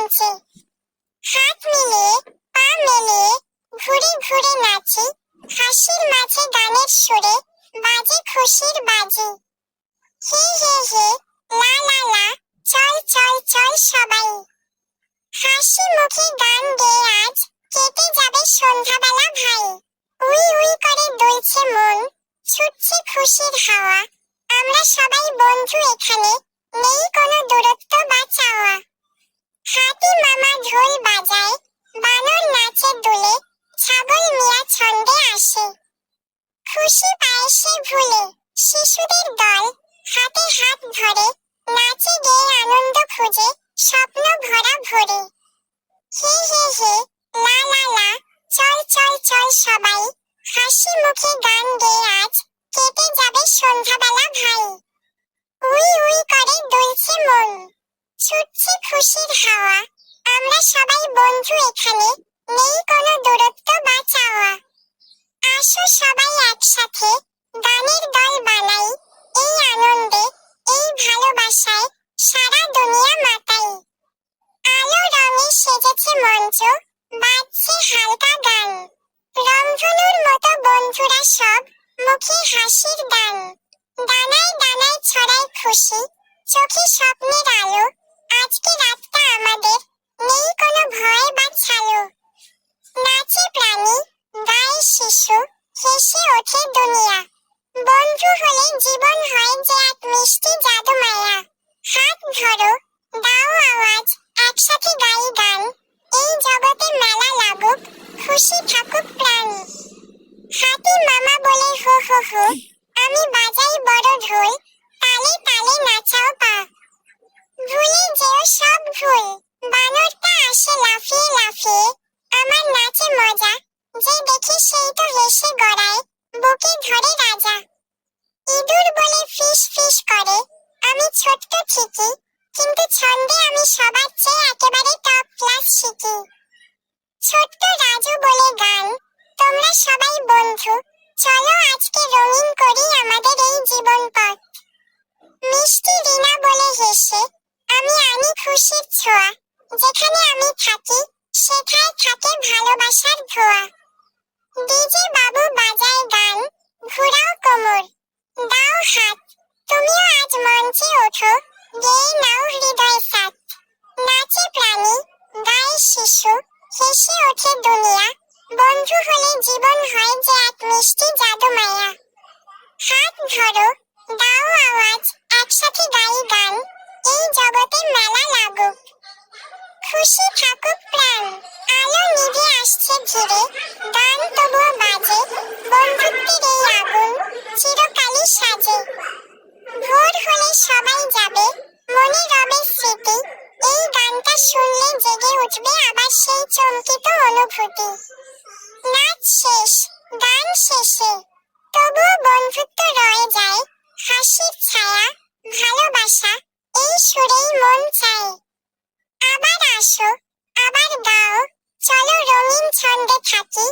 মঞ্চে। হাত মিলিয়ে পা মেলিয়ে ঘুরে ঘুরে নাচি, হাসির মাঝে গানের সুরে বাজে খুশির বাজি। হে হে হে লা লা লা, চল চল চল সবাই, হাসি মুখে গান গেয়ে আজ কেটে যাবে সন্ধ্যাবেলা ভাই। উই উই করে দুলছে মন, ছুটছে খুশির হাওয়া, আমরা সবাই বন্ধু এখানে, নেই কোনো দূরত্ব বা চাওয়া। হাতি মামা ঢোল বাজায়, বানর নাচে দুলে, ছাগল মিয়া ছন্দে আসে। খুশি পায় সে ভুলে, শিশুদের দল হাতে হাত ধরে, নাচে গেয়ে আনন্দ খুঁজে স্বপ্ন ভরা ভরে। হে হে হে লা লা লা, চল চল চল সবাই, হাসি মুখে গান গেয়ে আজ কেটে যাবে সন্ধ্যাবেলা ভাই। উই উই করে দুলছে মন, ছুটছে খুশির হাওয়া, আমরা সবাই বন্ধু এখানে, নেই কোনো দূরত্ব বা চাওয়া। আসো সবাই একসাথে গানের দল বানাই, এই আনন্দে এই ভালোবাসায় সারা দুনিয়া মাতাই। আলো রঙে সেজেছে মঞ্চ, বাজছে হালকা গান, রংধনুর মতো বন্ধুরা সব মুখে হাসির গান। ডানায় ডানায় ছড়ায় খুশি, চোখে স্বপ্নের আলো, আজকে রাতটা আমাদের, নেই কোনো ভয় বা ছালো। নাচে প্রাণী, গায়ে শিশু, হেসে ওঠে দুনিয়া, বন্ধু হলে জীবন হয় যে এক মিষ্টি জাদু মায়া। হাত ধরো, দাও আওয়াজ, একসাথে গাই গান, এই জগতে মেলা লাগুক, খুশি থাকুক প্রাণ। হাতি মামা বলে হো হো হো, আমি বাজাই বড় ঢোল, তালে তালে নাচাও পা। ভুলে যেও সব ভুল, বানরটা আসে লাফিয়ে লাফিয়ে, আমার নাচে মজা, যে দেখে সেই তো হেসে গড়ায়, বুকে ধরে রাজা। ইঁদুর বলে ফিস ফিস করে, আমি ছোট্ট ঠিকই, কিন্তু ছন্দে আমি সবার চেয়ে একেবারে টপ ক্লাস শিখি। ছোট্ট রাজু বলে গান, তোমরা সবাই বন্ধু, চলো আজকে রঙিন করি আমাদের এই জীবন পথ। মিষ্টি রিনা বলে হেসে, আমি আনি খুশির ছোঁয়া, যেখানে আমি থাকি সেখানে থাকে ভালোবাসার ধোঁয়া। ডিজে বাবু বাজায় গান, ঘুরাও কোমর, দাও হাত, তুমিও আজ মঞ্চে ওঠো, গেয়ে নাও হৃদয় সাথ। নাচে প্রাণী, গায়ে শিশু, হেসে ওঠে দুনিয়া, বন্ধু হলে জীবন হয় যে এক মিষ্টি জাদু মায়া। হাত ধরো, দাও আওয়াজ, একসাথে গাই গান, এই জগতে মেলা লাগুক, খুশি থাকুক প্রাণ। আলো নিভে আসছে ধীরে, গান তবুও বাজে, বন্ধুত্বের এই আগুন চিরকালই সাজে। ভোর হলে সবাই যাবে, মনে রবে স্মৃতি, এই গানটা শুনলে জেগে উঠবে আবার সেই চমকিত অনুভূতি। নাচ শেষ, গান শেষে, তবুও বন্ধুত্ব রয়ে যায়, হাসির ছায়া, ভালোবাসা, এই সুরেই মন চায়। আবার আসো, আবার গাও, চলো রঙিন ছন্দে থাকি।